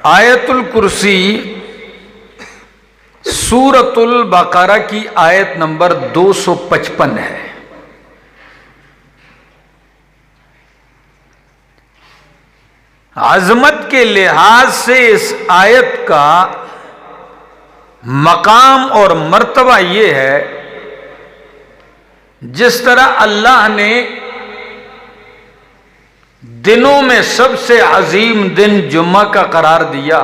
آیت الکرسی سورۃ البقرہ کی آیت نمبر 255 ہے۔ عظمت کے لحاظ سے اس آیت کا مقام اور مرتبہ یہ ہے، جس طرح اللہ نے دنوں میں سب سے عظیم دن جمعہ کا قرار دیا،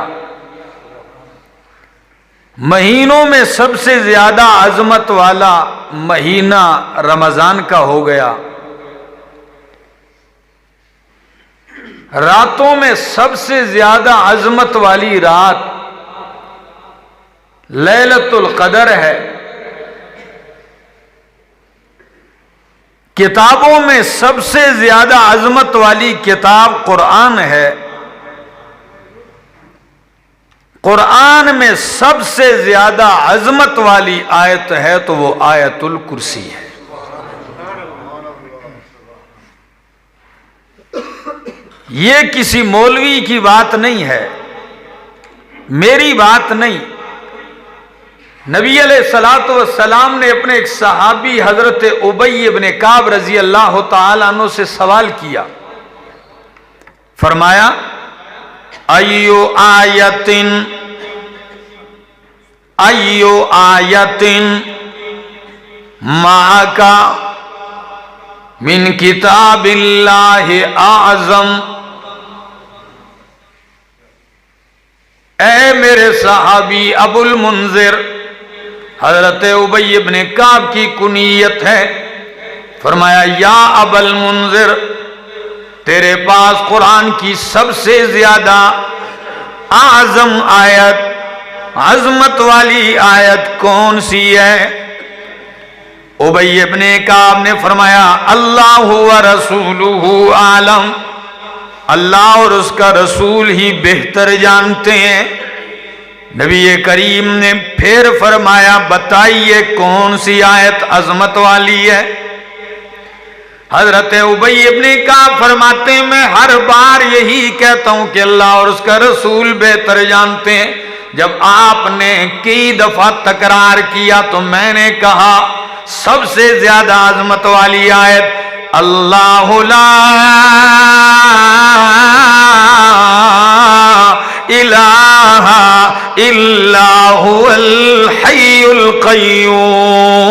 مہینوں میں سب سے زیادہ عظمت والا مہینہ رمضان کا ہو گیا، راتوں میں سب سے زیادہ عظمت والی رات لیلۃ القدر ہے، کتابوں میں سب سے زیادہ عظمت والی کتاب قرآن ہے، قرآن میں سب سے زیادہ عظمت والی آیت ہے تو وہ آیت الکرسی ہے۔ یہ کسی مولوی کی بات نہیں ہے، میری بات نہیں۔ نبی علیہ الصلوۃ والسلام نے اپنے ایک صحابی حضرت ابی بن کعب رضی اللہ تعالیٰ عنہ سے سوال کیا، فرمایا ایو آیتن معک من کتاب اللہ اعظم، اے میرے صحابی ابو المنذر، حضرت ابی بن کعب کی کنیت ہے، فرمایا یا ابا المنذر، تیرے پاس قرآن کی سب سے زیادہ اعظم آیت، عظمت والی آیت کون سی ہے؟ ابی بن کعب نے فرمایا اللہ ورسولہ عالم، اللہ اور اس کا رسول ہی بہتر جانتے ہیں۔ نبی کریم نے پھر فرمایا بتائیے کون سی آیت عظمت والی ہے؟ حضرت ابی بن کعب فرماتے ہیں میں ہر بار یہی کہتا ہوں کہ اللہ اور اس کا رسول بہتر جانتے ہیں۔ جب آپ نے کئی دفعہ تکرار کیا تو میں نے کہا سب سے زیادہ عظمت والی آیت اللہ لا الہ الا هو الحی القیوم،